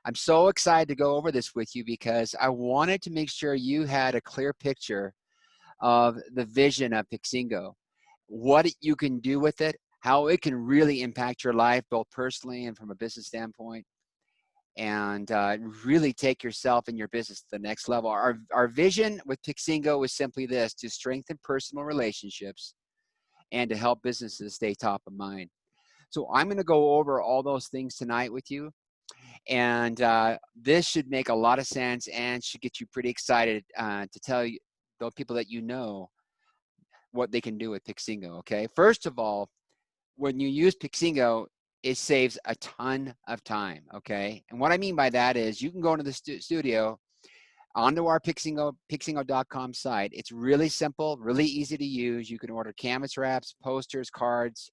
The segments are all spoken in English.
I'm so excited to go over this with you because I wanted to make sure you had a clear picture of the vision of Pixingo, what you can do with it, how it can really impact your life, both personally and from a business standpoint, and really take yourself and your business to the next level. Our vision with Pixingo was simply this: to strengthen personal relationships and to help businesses stay top of mind. So I'm going to go over all those things tonight with you. And this should make a lot of sense and should get you pretty excited to tell you, those people that you know, what they can do with Pixingo, okay? First of all, when you use Pixingo, it saves a ton of time, okay? And what I mean by that is you can go into the studio, onto our Pixingo.com site. It's really simple, really easy to use. You can order canvas wraps, posters, cards,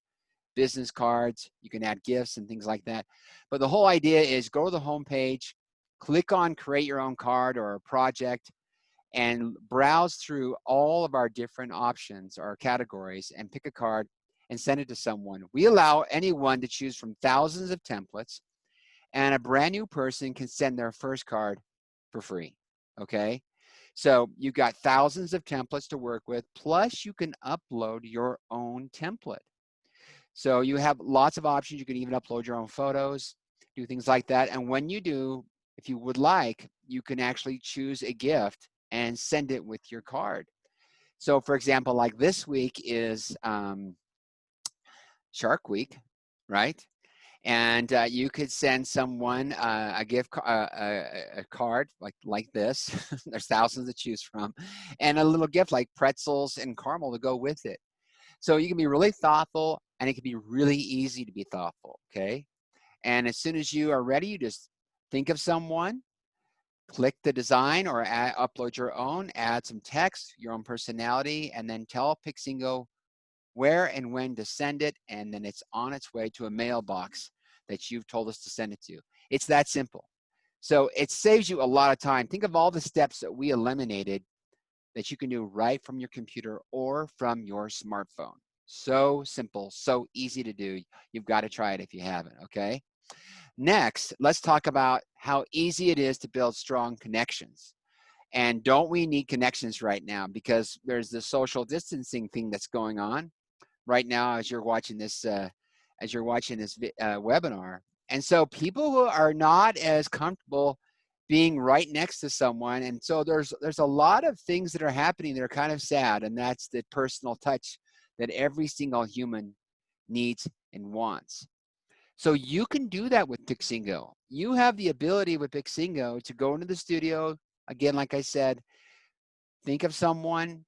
business cards. You can add gifts and things like that. But the whole idea is go to the home page, click on create your own card or a project, and browse through all of our different options or categories and pick a card and send it to someone. We allow anyone to choose from thousands of templates, and a brand new person can send their first card for free, okay? So you've got thousands of templates to work with, plus you can upload your own template. So you have lots of options. You can even upload your own photos, do things like that. And when you do, if you would like, you can actually choose a gift and send it with your card. So for example, like this week is Shark Week, right? And you could send someone a gift, a card like this. There's thousands to choose from, and a little gift like pretzels and caramel to go with it. So you can be really thoughtful, and it can be really easy to be thoughtful, okay? And as soon as you are ready, you just think of someone, click the design or upload your own, add some text, your own personality, and then tell Pixingo where and when to send it, and then it's on its way to a mailbox that you've told us to send it to. It's that simple. So it saves you a lot of time. Think of all the steps that we eliminated that you can do right from your computer or from your smartphone. So simple, so easy to do. You've got to try it if you haven't, okay? Next, let's talk about how easy it is to build strong connections. And don't we need connections right now? Because there's the social distancing that's going on right now as you're watching this webinar. And so people who are not as comfortable being right next to someone, and so there's a lot of things that are happening that are kind of sad, and that's the personal touch that every single human needs and wants. So you can do that with Pixingo. You have the ability with Pixingo to go into the studio, again, like I said, think of someone,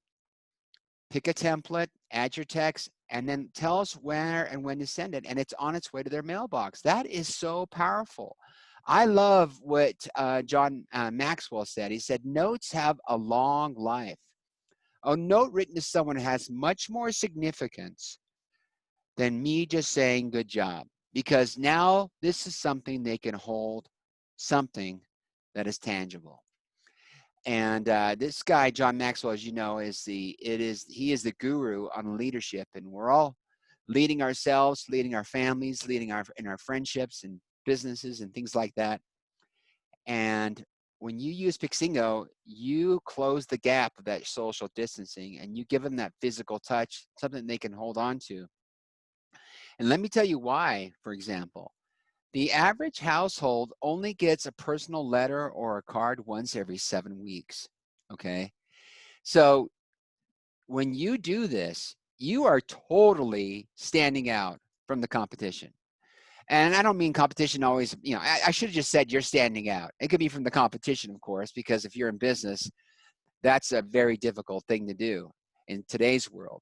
pick a template, add your text, and then tell us where and when to send it, and it's on its way to their mailbox. That is so powerful. I love what John Maxwell said. He said, notes have a long life. A note written to someone has much more significance than me just saying good job, because now this is something they can hold, something that is tangible. And this guy, John Maxwell, as you know, he is the guru on leadership, and we're all leading ourselves, leading our families, leading in our friendships and businesses and things like that. And when you use Pixingo, you close the gap of that social distancing, and you give them that physical touch, something they can hold on to. And let me tell you why. For example, the average household only gets a personal letter or a card once every 7 weeks, okay? So when you do this, you are totally standing out from the competition. And I don't mean competition always, I should have just said you're standing out. It could be from the competition, of course, because if you're in business, that's a very difficult thing to do in today's world.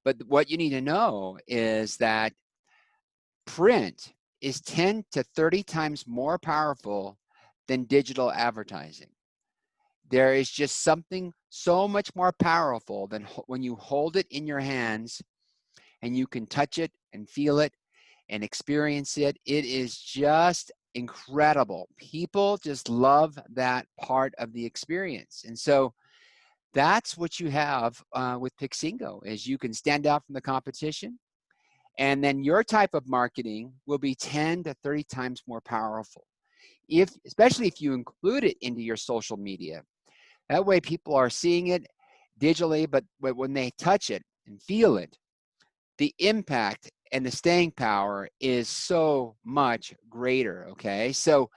But what you need to know is that print is 10 to 30 times more powerful than digital advertising. There is just something so much more powerful than when you hold it in your hands and you can touch it and feel it and experience it. It is just incredible. People just love that part of the experience. And so that's what you have with Pixingo, is you can stand out from the competition. And then your type of marketing will be 10 to 30 times more powerful. especially if you include it into your social media. That way people are seeing it digitally, but when they touch it and feel it, the impact and the staying power is so much greater, okay? So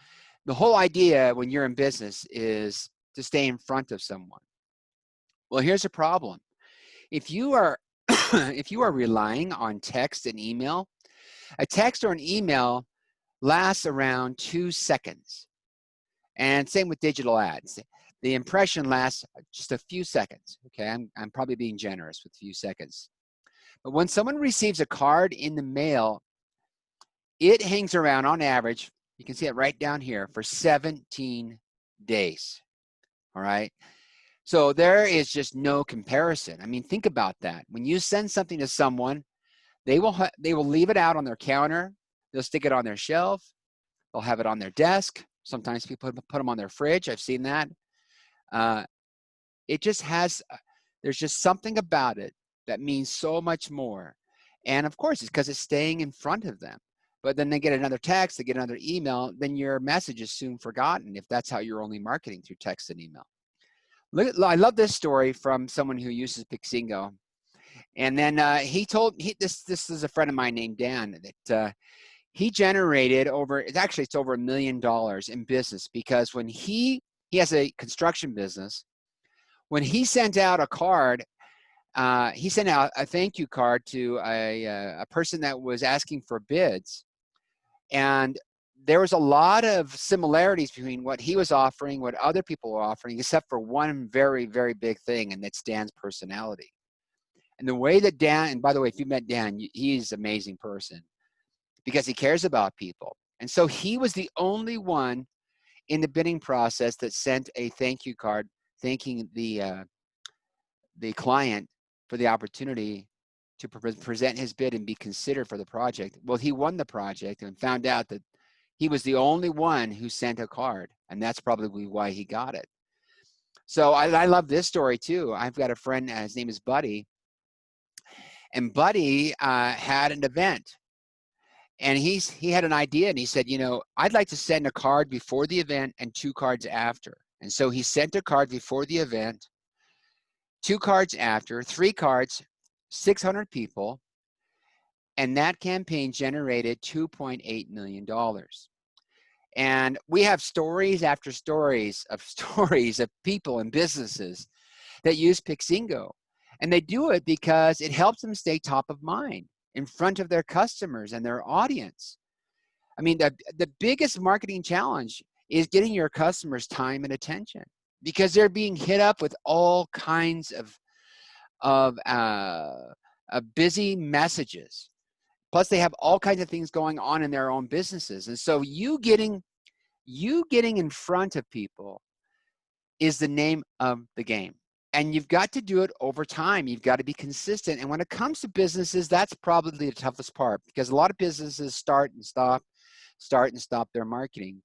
the whole idea when you're in business is to stay in front of someone. Well, here's a problem. If you are if you are relying on text and email, a text or an email lasts around 2 seconds. And same with digital ads. The impression lasts just a few seconds. Okay, I'm probably being generous with a few seconds. But when someone receives a card in the mail, it hangs around on average, you can see it right down here, for 17 days. All right. So there is just no comparison. I mean, think about that. When you send something to someone, they will leave it out on their counter. They'll stick it on their shelf. They'll have it on their desk. Sometimes people put them on their fridge. I've seen that. It just has, there's just something about it that means so much more. And of course, it's because it's staying in front of them. But then they get another text, they get another email, then your message is soon forgotten if that's how you're only marketing through text and email. I love this story from someone who uses Pixingo. And then he told, this is a friend of mine named Dan, that he generated it's over $1 million in business, because when he has a construction business, when he sent out a card, he sent out a thank you card to a person that was asking for bids. And there was a lot of similarities between what he was offering, what other people were offering, except for one very, very big thing, and that's Dan's personality. And the way that Dan, and by the way, if you met Dan, he's an amazing person because he cares about people. And so he was the only one in the bidding process that sent a thank you card thanking the client for the opportunity to present his bid and be considered for the project. Well, he won the project and found out that he was the only one who sent a card, and that's probably why he got it. So I love this story too. I've got a friend, his name is Buddy, and Buddy had an event, and he had an idea, and he said, I'd like to send a card before the event and 2 cards after. And so he sent a card before the event, 2 cards after, 3 cards, 600 people, and that campaign generated $2.8 million. And we have stories after stories of people and businesses that use Pixingo. And they do it because it helps them stay top of mind in front of their customers and their audience. I mean, the biggest marketing challenge is getting your customers time and attention, because they're being hit up with all kinds of busy messages. Plus, they have all kinds of things going on in their own businesses. And so you getting in front of people is the name of the game. And you've got to do it over time. You've got to be consistent. And when it comes to businesses, that's probably the toughest part, because a lot of businesses start and stop their marketing.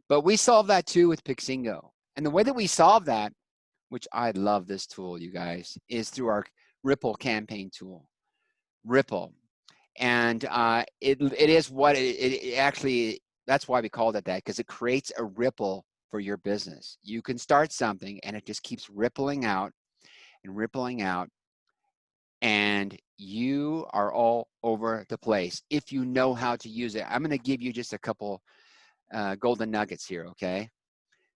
But we solve that too with Pixingo. And the way that we solve that, which I love this tool, you guys, is through our Ripple campaign tool. Ripple. And it is what it actually, that's why we called it that, because it creates a ripple for your business. You can start something and it just keeps rippling out and rippling out, and you are all over the place if you know how to use it. I'm going to give you just a couple golden nuggets here, okay?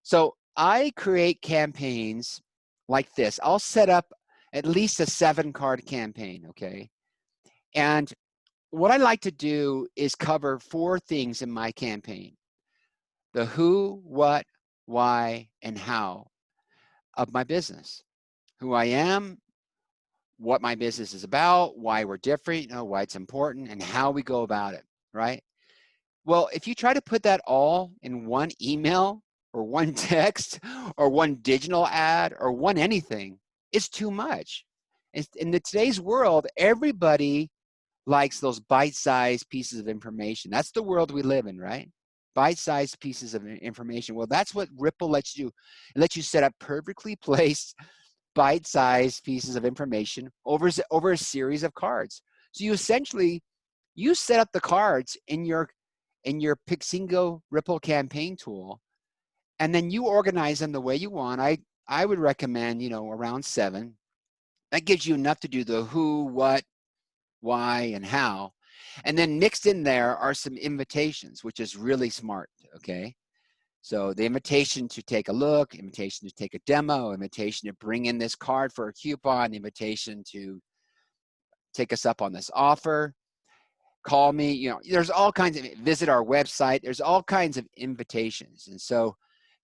So I create campaigns like this. I'll set up at least a 7-card campaign, okay? And what I like to do is cover 4 things in my campaign: the who, what, why, and how of my business. Who I am, what my business is about, why we're different, why it's important, and how we go about it, right? Well, if you try to put that all in one email or one text or one digital ad or one anything, it's too much. In today's world, everybody likes those bite-sized pieces of information. That's the world we live in, right? Bite-sized pieces of information. Well, that's what Ripple lets you do. It lets you set up perfectly placed bite-sized pieces of information over a series of cards. So you essentially, you set up the cards in your in your Pixingo Ripple campaign tool, and then you organize them the way you want. I would recommend, around 7. That gives you enough to do the who, what, why, and how. And then mixed in there are some invitations, which is really smart, okay? So the invitation to take a look, invitation to take a demo, invitation to bring in this card for a coupon, invitation to take us up on this offer, call me, there's all kinds of, visit our website, there's all kinds of invitations. And so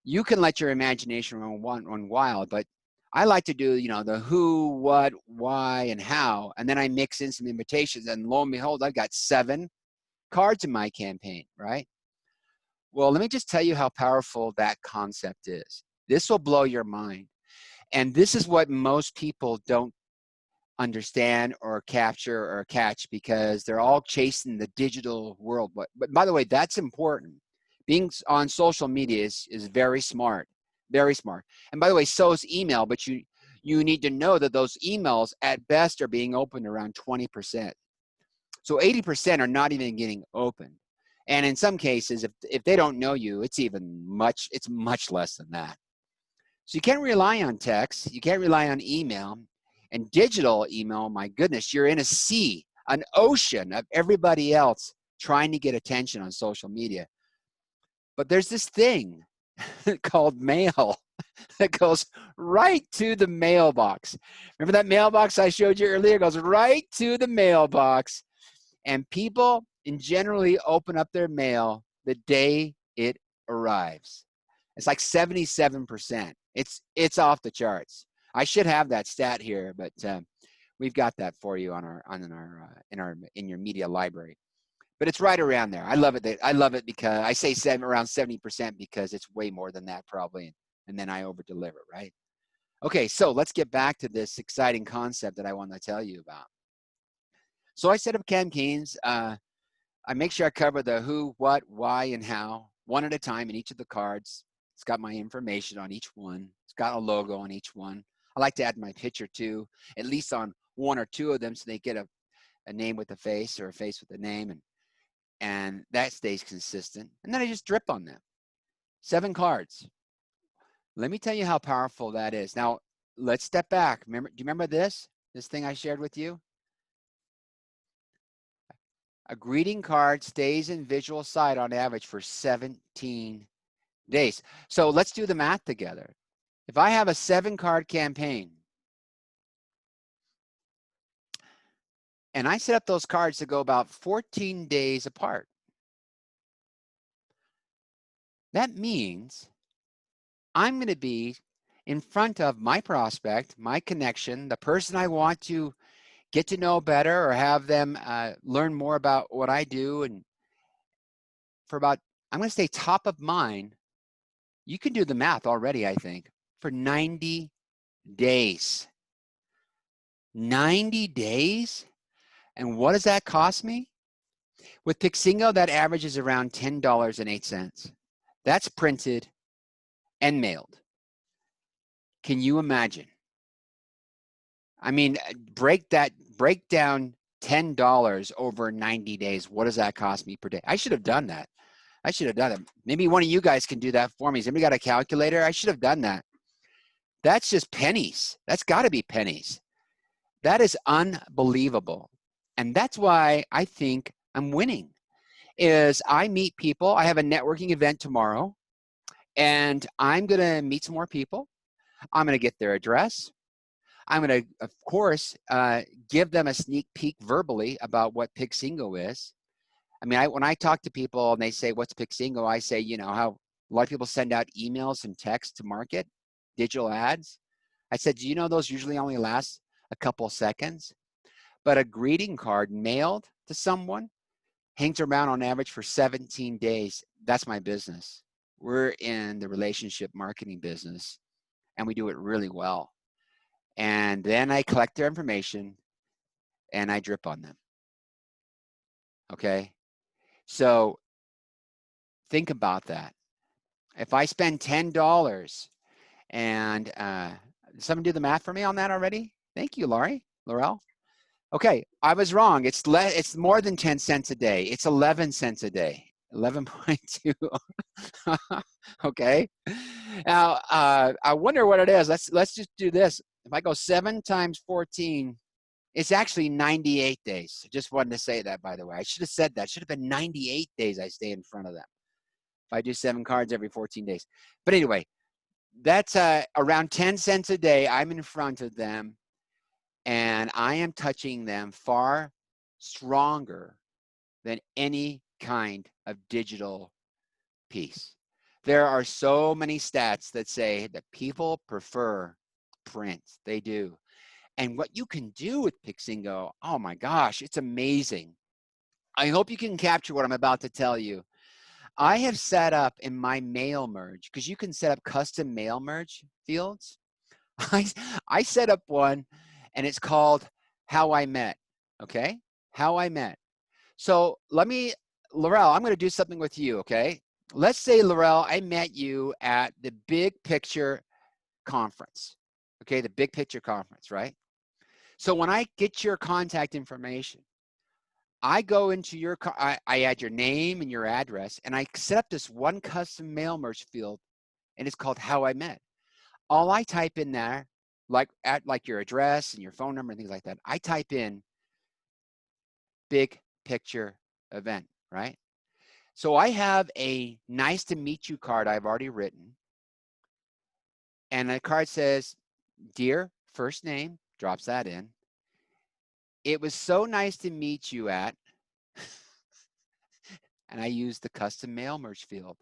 you can let your imagination run wild, but I like to do, the who, what, why, and how, and then I mix in some invitations, and lo and behold, I've got 7 cards in my campaign, right? Well, let me just tell you how powerful that concept is. This will blow your mind. And this is what most people don't understand or capture or catch, because they're all chasing the digital world. But by the way, that's important. Being on social media is very smart, very smart. And by the way, so is email, but you need to know that those emails at best are being opened around 20%. So 80% are not even getting opened. And in some cases, if they don't know you, it's much less than that. So you can't rely on text, you can't rely on email. And digital email, my goodness, you're in a sea, an ocean of everybody else trying to get attention on social media. But there's this thing called mail that goes right to the mailbox. Remember that mailbox I showed you earlier? It goes right to the mailbox. And people generally open up their mail the day it arrives. It's like 77%. It's off the charts. I should have that stat here, but we've got that for you in your media library. But it's right around there. I love it. I love it because I say around 70% because it's way more than that probably, and then I over deliver, right? Okay, so let's get back to this exciting concept that I want to tell you about. So I set up campaigns. I make sure I cover the who, what, why, and how, one at a time in each of the cards. It's got my information on each one. It's got a logo on each one. I like to add my picture too, at least on 1 or 2 of them, so they get a name with a face or a face with a name, and that stays consistent. And then I just drip on them. 7 cards. Let me tell you how powerful that is. Now, let's step back. Do you remember this thing I shared with you? A greeting card stays in visual sight on average for 17 days. So let's do the math together. If I have a 7-card campaign and I set up those cards to go about 14 days apart, that means I'm going to be in front of my prospect, my connection, the person I want to get to know better or have them learn more about what I do. And for about, I'm going to stay top of mind. You can do the math already, I think, for 90 days. 90 days? And what does that cost me? With Pixingo, that averages around $10.08. That's printed and mailed. Can you imagine? I mean, break down $10 over 90 days. What does that cost me per day? I should have done that. I should have done it. Maybe one of you guys can do that for me. Has anybody got a calculator? I should have done that. That's just pennies. That's got to be pennies. That is unbelievable. And that's why I think I'm winning. Is I meet people. I have a networking event tomorrow, and I'm going to meet some more people. I'm going to get their address. I'm going to, of course, give them a sneak peek verbally about what Pixingo is. I mean, when I talk to people and they say, what's Pixingo? I say, how a lot of people send out emails and texts to market, digital ads. I said, do you know those usually only last a couple seconds? But a greeting card mailed to someone hangs around on average for 17 days. That's my business. We're in the relationship marketing business, and we do it really well. And then I collect their information and I drip on them. Okay? So think about that. If I spend $10 and someone do the math for me on that already? Thank you, Laurel. Okay, I was wrong. It's more than 10 cents a day. It's 11 cents a day. 11.2. Okay. Now, I wonder what it is. Let's just do this. If I go 7 times 14, it's actually 98 days. I just wanted to say that, by the way. I should have said that. Should have been 98 days I stay in front of them if I do 7 cards every 14 days. But anyway, that's around 10 cents a day. I'm in front of them, and I am touching them far stronger than any kind of digital piece. There are so many stats that say that people prefer print. They do. And what you can do with Pixingo, oh my gosh, it's amazing. I hope you can capture what I'm about to tell you. I have set up in my mail merge, because you can set up custom mail merge fields. I set up one, and it's called How I Met, okay? How I Met. So Laurel, I'm going to do something with you, okay? Let's say, Laurel, I met you at the Big Picture Conference, okay? The Big Picture Conference, right? So when I get your contact information, I go into your, I add your name and your address, and I set up this one custom mail merge field, and it's called How I Met. All I type in there, like your address and your phone number and things like that, I type in Big Picture Event, right? So I have a nice to meet you card I've already written, and the card says, dear first name, drops that in. It was so nice to meet you at, and I use the custom mail merge field.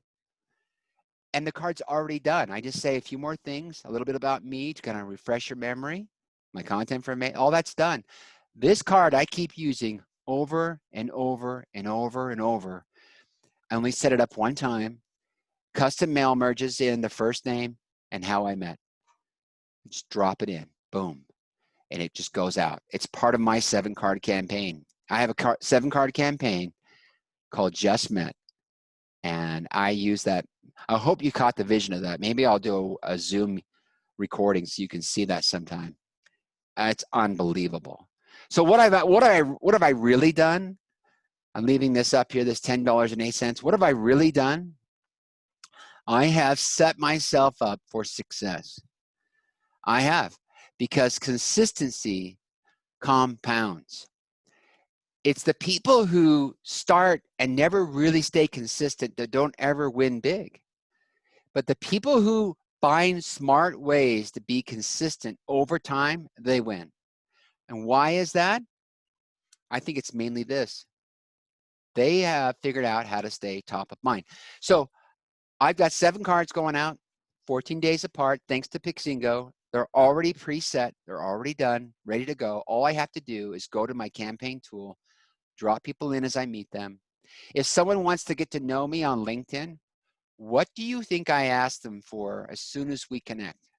And the card's already done. I just say a few more things, a little bit about me to kind of refresh your memory, my content information, all that's done. This card I keep using over and over and over and over. I only set it up one time. Custom mail merges in the first name and How I Met. Just drop it in, boom, and it just goes out. It's part of my 7-card campaign. I have a 7-card campaign called Just Met, and I use that. I hope you caught the vision of that. Maybe I'll do a Zoom recording so you can see that sometime. It's unbelievable. So what have I really done? I'm leaving this up here, this $10.08. What have I really done? I have set myself up for success. I have, because consistency compounds. It's the people who start and never really stay consistent that don't ever win big. But the people who find smart ways to be consistent over time, they win. And why is that? I think it's mainly this. They have figured out how to stay top of mind. So I've got 7 cards going out, 14 days apart, thanks to Pixingo. They're already preset. They're already done, ready to go. All I have to do is go to my campaign tool, draw people in as I meet them. If someone wants to get to know me on LinkedIn, what do you think I ask them for as soon as we connect?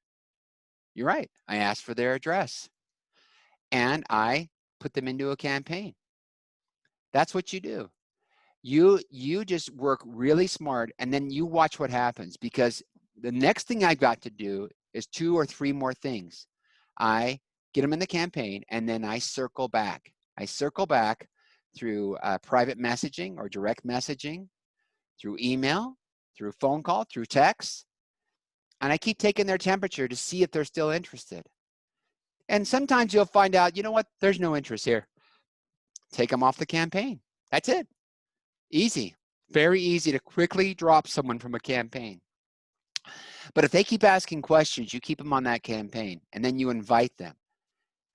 You're right. I ask for their address, and I put them into a campaign. That's what you do. You just work really smart, and then you watch what happens, because the next thing I've got to do is 2 or 3 more things. I get them in the campaign, and then I circle back. I circle back through private messaging or direct messaging, through email, through phone call, through text, and I keep taking their temperature to see if they're still interested. And sometimes you'll find out, you know what, there's no interest here. Take them off the campaign. That's it. Easy. Very easy to quickly drop someone from a campaign. But if they keep asking questions, you keep them on that campaign, and then you invite them,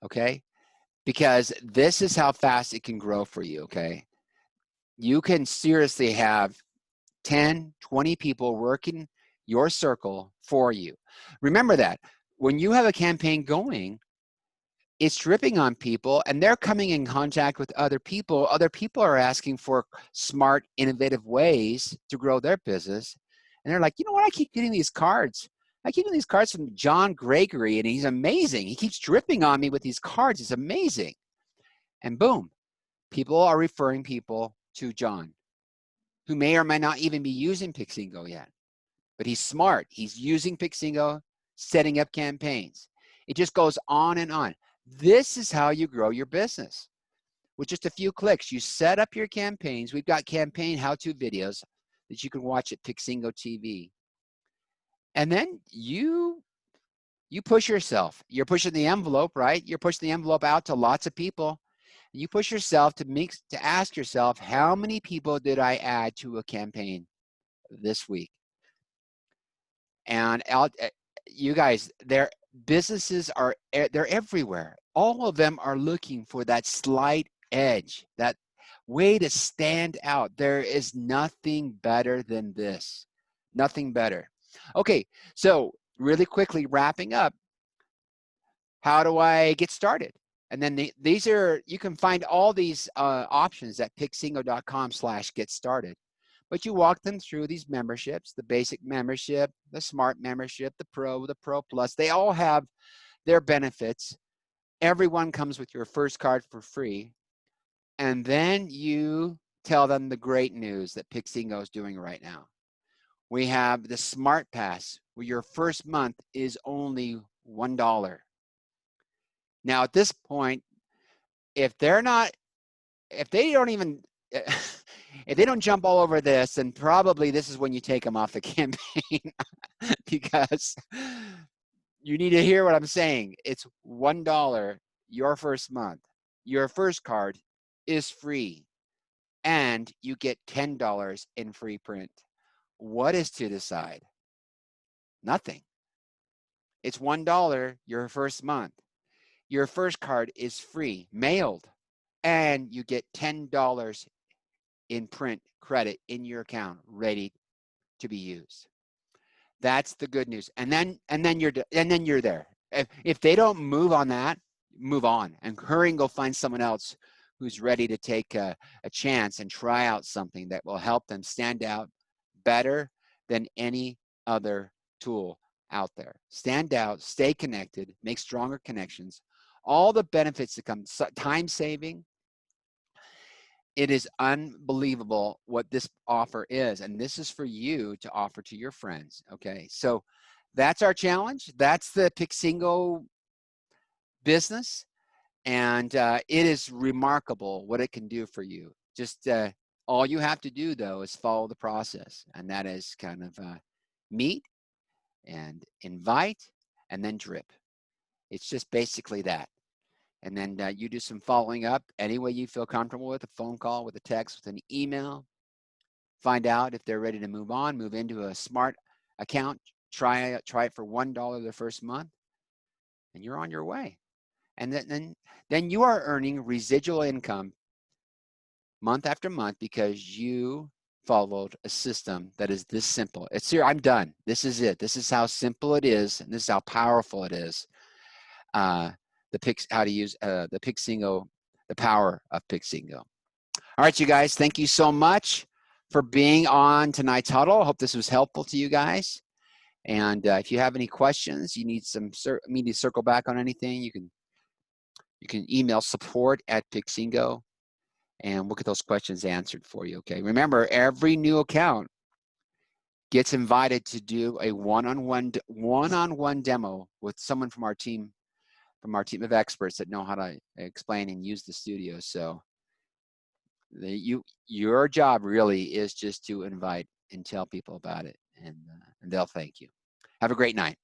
okay? Because this is how fast it can grow for you, okay? You can seriously have 10, 20 people working your circle for you. Remember that. When you have a campaign going, it's dripping on people, and they're coming in contact with other people. Other people are asking for smart, innovative ways to grow their business. And they're like, you know what? I keep getting these cards. I keep getting these cards from John Gregory, and he's amazing. He keeps dripping on me with these cards. It's amazing. And boom, people are referring people to John, who may or may not even be using Pixingo yet. But he's smart. He's using Pixingo, setting up campaigns. It just goes on and on. This is how you grow your business, with just a few clicks. You set up your campaigns. We've got campaign how-to videos that you can watch at Pixingo TV. And then you push yourself. You're pushing the envelope, right? You're pushing the envelope out to lots of people. You push yourself to ask yourself, how many people did I add to a campaign this week? And you guys, their businesses are, they're everywhere. All of them are looking for that slight edge, that way to stand out. There is nothing better than this. Nothing better. Okay, so really quickly wrapping up, how do I get started? And then these are, you can find all these options at pixingo.com/get started. But you walk them through these memberships, the basic membership, the smart membership, the Pro Plus. They all have their benefits. Everyone comes with your first card for free. And then you tell them the great news that Pixingo is doing right now. We have the Smart Pass, where your first month is only $1. Now, at this point, if they don't even, if they don't jump all over this, then probably this is when you take them off the campaign because you need to hear what I'm saying. It's $1 your first month. Your first card is free and you get $10 in free print. What is to decide? Nothing. It's $1 your first month. Your first card is free, mailed, and you get $10 in print credit in your account ready to be used. That's the good news. And then you're there. If they don't move on that, move on and hurry and go find someone else who's ready to take a chance and try out something that will help them stand out better than any other tool out there. Stand out, stay connected, make stronger connections. All the benefits that come, time saving. It is unbelievable what this offer is. And this is for you to offer to your friends. Okay. So that's our challenge. That's the Pixingo business. And it is remarkable what it can do for you. Just all you have to do, though, is follow the process. And that is kind of meet and invite and then drip. It's just basically that. And then you do some following up any way you feel comfortable with, a phone call, with a text, with an email. Find out if they're ready to move on, move into a smart account, try it for $1 the first month, and you're on your way. And then you are earning residual income month after month because you followed a system that is this simple. It's here, I'm done. This is it. This is how simple it is, and this is how powerful it is. How to use the Pixingo, the power of Pixingo. All right, you guys, thank you so much for being on tonight's huddle. I hope this was helpful to you guys. And if you have any questions, you need me to circle back on anything, you can email support@Pixingo, and we'll get those questions answered for you. Okay. Remember, every new account gets invited to do a one-on-one demo with someone from our team of experts that know how to explain and use the studio. So your job really is just to invite and tell people about it, and they'll thank you. Have a great night.